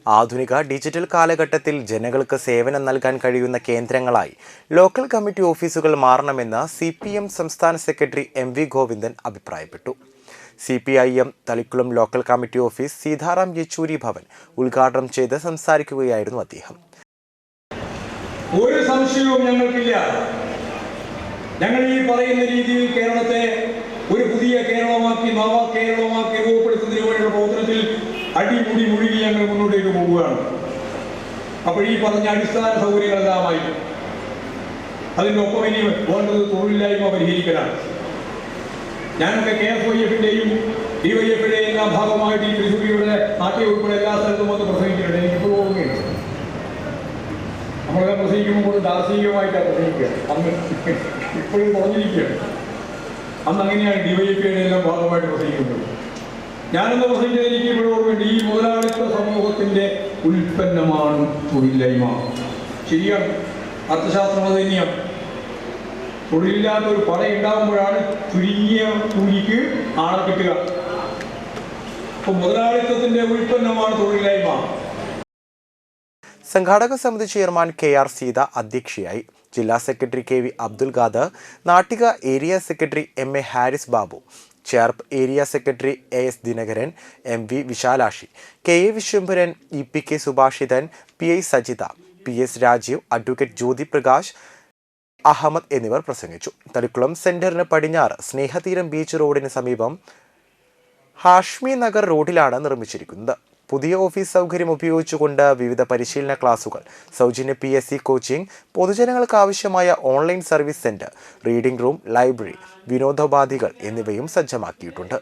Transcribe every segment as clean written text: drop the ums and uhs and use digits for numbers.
ആധുനിക ഡിജിറ്റൽ കാലഘട്ടത്തിൽ ജനങ്ങൾക്ക് സേവനം നൽകാൻ കഴിയുന്ന കേന്ദ്രങ്ങളായി ലോക്കൽ കമ്മിറ്റി ഓഫീസുകൾ മാറണമെന്ന് CPM സംസ്ഥാന സെക്രട്ടറി MV ഗോവിന്ദൻ അഭിപ്രായപ്പെട്ടു. CPIM Thalikkulam local committee office Sitaram Yechury Bhavan ഉദ്ഘാടനം ചെയ്ത് സംസാരിക്കുകയായിരുന്നു അദ്ദേഹം. ഒരു സംശയവും ഞങ്ങൾക്കില്ല. ഞങ്ങൾ ഈ പറയുന്ന രീതിയിൽ കേരളത്തെ ഒരു പുതിയ കേരളമാക്കി നവ കേരളമാക്കി രൂപപ്പെടുത്തുന്നതിന് വേണ്ടിയുള്ള പ്രവർത്തനത്തിൽ അടിമുടി മുഴുകി ഞങ്ങൾ മുന്നോട്ടേക്ക് പോവുകയാണ്. അപ്പോൾ ഈ പറഞ്ഞ അടിസ്ഥാന സൗകര്യങ്ങളെല്ലാമായി അതിൻ്റെ ഒപ്പം ഇനി വേണ്ടത് തൊഴിലില്ലായ്മ പരിഹരിക്കലാണ്. ഞാനൊക്കെ KFYF-ന്റെയും DYF-ന്റെയും എല്ലാം ഭാഗമായിട്ട് ഈ തൃശ്ശൂരിയുടെ നാട്ടിൽ ഉൾപ്പെടെ എല്ലാ സ്ഥലത്തും വന്ന് പ്രസംഗിക്കുന്നുണ്ട്. എനിക്കിപ്പോൾ ഓർമ്മയുണ്ട്, നമ്മളെല്ലാം പ്രസംഗിക്കുമ്പോൾ ദാർശനികമായിട്ടാണ് പ്രസംഗിക്കുക. അന്ന് ഇപ്പോഴും കുറഞ്ഞിരിക്കുകയാണ്. അന്ന് അങ്ങനെയാണ് DYF-യുടെ എല്ലാം ഭാഗമായിട്ട് പ്രസംഗിക്കുന്നത്. ഞാനെന്ന് പ്രസംഗിച്ചത് എനിക്ക് ഇപ്പോഴും ഓർമ്മയുണ്ട്. ഈ മുതലാളിത്ത സമൂഹത്തിൻ്റെ ഉൽപ്പന്നമാണ് തൊഴിലില്ലായ്മ. ശരിയാണ്, അർത്ഥശാസ്ത്രം അത് തന്നെയാണ്. തൊഴിലില്ലാത്ത ഒരു പട ഉണ്ടാകുമ്പോഴാണ് ചുരുങ്ങിയ കൂലിക്ക് ആളെ കിട്ടുക. അപ്പോൾ മുതലാളിത്തത്തിൻ്റെ ഉൽപ്പന്നമാണ് തൊഴിലില്ലായ്മ. സംഘാടക സമിതി ചെയർമാൻ KR സീത അധ്യക്ഷയായി. ജില്ലാ secretary KV Abdul Khader, Nattika area secretary MA Haris Babu, Cherpu area secretary AS Dinakaran, MV Vishalakshi, KA Vishwambharan, EPK Subhashithan, PI Sajitha, PS Rajeev, advocate Jyothi Prakash, Ahammed എന്നിവർ പ്രസംഗിച്ചു. തളിക്കുളം സെന്ററിന് പടിഞ്ഞാറ് സ്നേഹതീരം ബീച്ച് റോഡിന് സമീപം ഹാഷ്മി നഗർ റോഡിലാണ് നിർമ്മിച്ചിരിക്കുന്നത്. പുതിയ ഓഫീസ് സൗകര്യം ഉപയോഗിച്ചുകൊണ്ട് വിവിധ പരിശീലന ക്ലാസുകൾ, സൗജന്യ PSC കോച്ചിംഗ്, പൊതുജനങ്ങൾക്ക് ആവശ്യമായ online service centre, reading room, library, വിനോദോപാധികൾ എന്നിവയും സജ്ജമാക്കിയിട്ടുണ്ട്.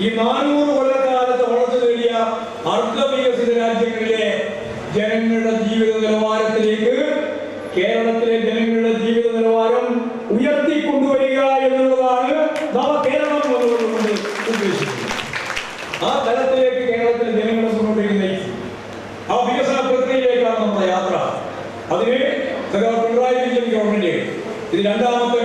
ഈ 400 കൊല്ലക്കാലത്ത് വളർച്ച നേടിയ അർദ്ധവികസിത രാജ്യങ്ങളിലെ ജനങ്ങളുടെ ജീവിത നിലവാരത്തിലേക്ക് കേരളത്തിലെ ജനങ്ങളുടെ ജീവിത നിലവാരം ഉയർത്തിക്കൊണ്ടുവരിക എന്നുള്ളതാണ് നവകേരളം എന്നുകൊണ്ട് ഉദ്ദേശിക്കുന്നത്. ആ തലത്തിലേക്ക് കേരളത്തിലെ ജനങ്ങളെ മുന്നോട്ടേക്ക് നയിക്കും. ആ വികസന പ്രക്രിയയിലേക്കാണ് നമ്മുടെ യാത്ര. അതിന് പിണറായി വിജയൻ ഗവൺമെന്റ് ഇത് രണ്ടാമത്തെ